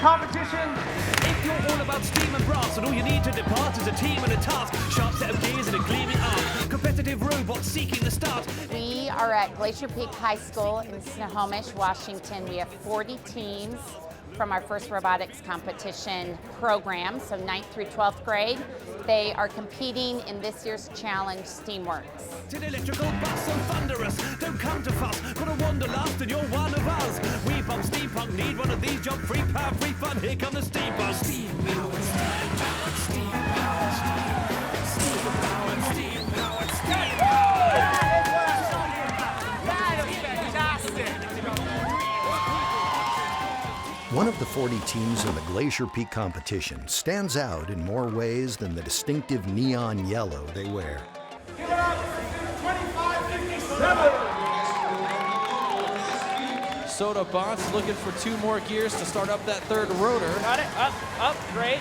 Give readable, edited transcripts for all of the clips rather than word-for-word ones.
competition. If you're all about steam and brass, and all you need to depart is a team and a task, sharp set of gears and a gleaming arm, competitive robots seeking the start. We are at Glacier Peak High School in Snohomish, Washington. We have 40 teams from our first robotics competition program, so 9th through 12th grade. They are competing in this year's challenge, Steamworks. To the electrical bus and thunderous, don't come to fuss, got a wanderlust and you're one of us. We bump steampunk, need one of these, job free, power free fun, here come the steam bus. Steam powered, steam powered, steam powered, steam powered, steam powered, steam powered. That is fantastic. One of the 40 teams in the Glacier Peak competition stands out in more ways than the distinctive neon yellow they wear. Give it up, 2557. SOTABots looking for 2 more gears to start up that third rotor. Got it, up, great.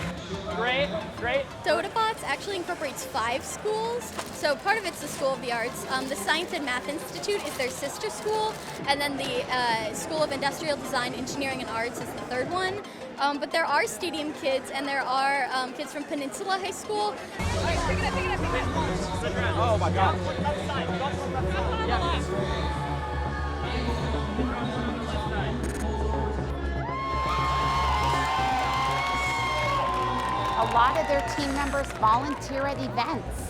SOTABots actually incorporates 5 schools. So part of it's the School of the Arts. The Science and Math Institute is their sister school, and then the School of Industrial Design, Engineering and Arts is the third one. But there are stadium kids, and there are kids from Peninsula High School. Pick it up. Oh my God. A lot of their team members volunteer at events,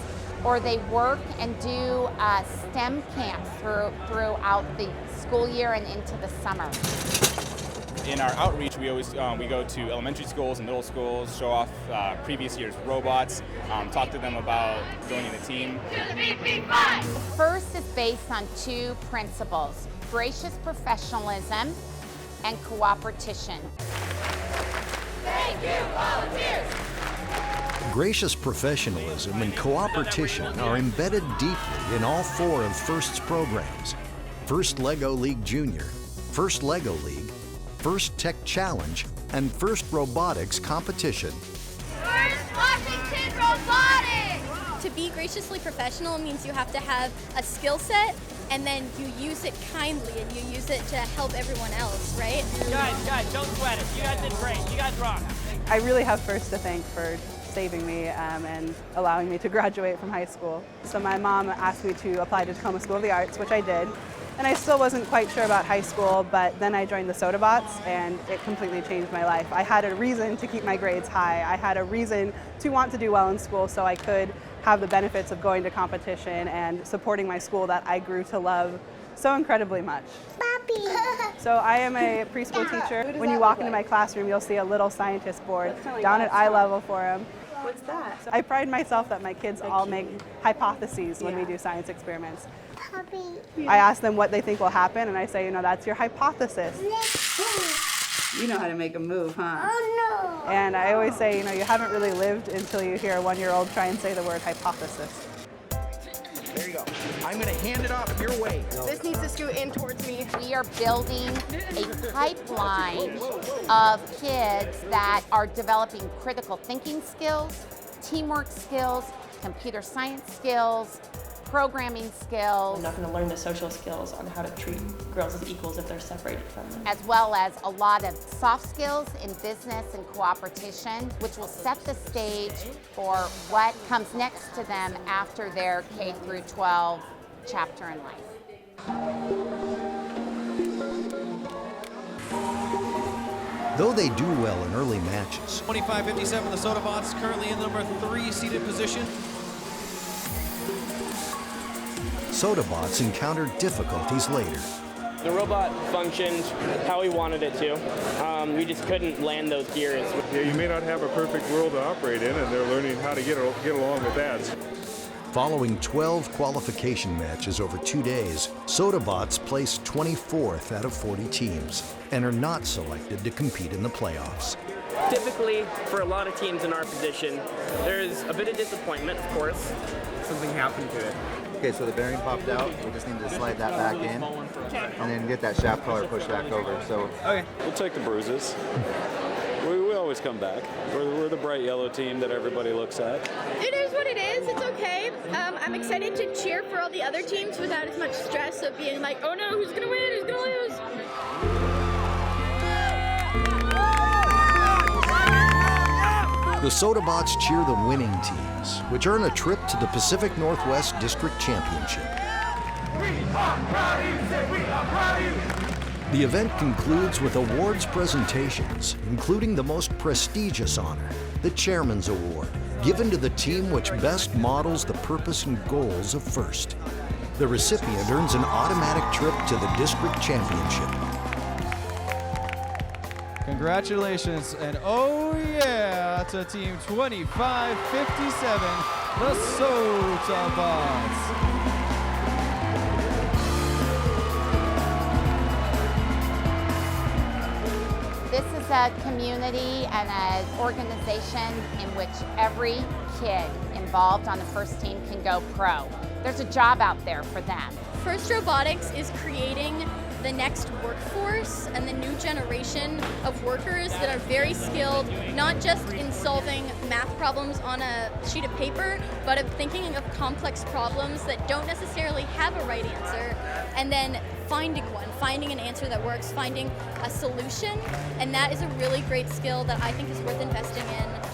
or they work and do STEM camps throughout the school year and into the summer. In our outreach, we always we go to elementary schools and middle schools, show off previous year's robots, talk to them about joining the team. The first is based on 2 principles: gracious professionalism and cooperation. Thank you, volunteers! Gracious professionalism and cooperation are embedded deeply in all 4 of FIRST's programs: First Lego League Junior, First Lego League, First Tech Challenge, and First Robotics Competition. First Washington Robotics! To be graciously professional means you have to have a skill set, and then you use it kindly, and you use it to help everyone else, right? Guys, don't sweat it. You guys did great. You guys rock. I really have FIRST to thank for saving me and allowing me to graduate from high school. So my mom asked me to apply to Tacoma School of the Arts, which I did. And I still wasn't quite sure about high school, but then I joined the SOTABots, and it completely changed my life. I had a reason to keep my grades high. I had a reason to want to do well in school so I could have the benefits of going to competition and supporting my school that I grew to love so incredibly much. So I am a preschool teacher. When you walk into my classroom, you'll see a little scientist board down at eye level for them. What's that? So I pride myself that my kids all make hypotheses when we do science experiments. I ask them what they think will happen, and I say, that's your hypothesis. You know how to make a move, huh? Oh no! And I always say, you haven't really lived until you hear a 1-year-old try and say the word hypothesis. There you go. I'm going to hand it off your way. This needs to scoot in towards me. We are building a pipeline of kids that are developing critical thinking skills, teamwork skills, computer science skills, programming skills. They're not going to learn the social skills on how to treat girls as equals if they're separated from them. As well as a lot of soft skills in business and cooperation, which will set the stage for what comes next to them after their K through 12 chapter in life. Though they do well in early matches, 25-57, the SOTABots currently in the number 3 seeded position. SOTABots encountered difficulties later. The robot functioned how we wanted it to. We just couldn't land those gears. Yeah, you may not have a perfect world to operate in, and they're learning how to get along with that. Following 12 qualification matches over 2 days, SOTABots placed 24th out of 40 teams and are not selected to compete in the playoffs. Typically, for a lot of teams in our position, there's a bit of disappointment, of course. Something happened to it. Okay, so the bearing popped out. We just need to slide that back in and then get that shaft collar pushed back over. So okay, we'll take the bruises. We always come back. We're the bright yellow team that everybody looks at. It is what it is. It's okay. I'm excited to cheer for all the other teams without as much stress of being like, oh no, who's gonna win? Who's gonna lose? The SOTABots cheer the winning teams, which earn a trip to the Pacific Northwest District Championship. The event concludes with awards presentations, including the most prestigious honor, the Chairman's Award, given to the team which best models the purpose and goals of FIRST. The recipient earns an automatic trip to the district championship. Congratulations, and oh yeah, to Team 2557, the SOTABots. This is a community and an organization in which every kid involved on the FIRST team can go pro. There's a job out there for them. FIRST Robotics is creating the next workforce and the new generation of workers that are very skilled, not just in solving math problems on a sheet of paper, but of thinking of complex problems that don't necessarily have a right answer, and then finding one, finding an answer that works, finding a solution, and that is a really great skill that I think is worth investing in.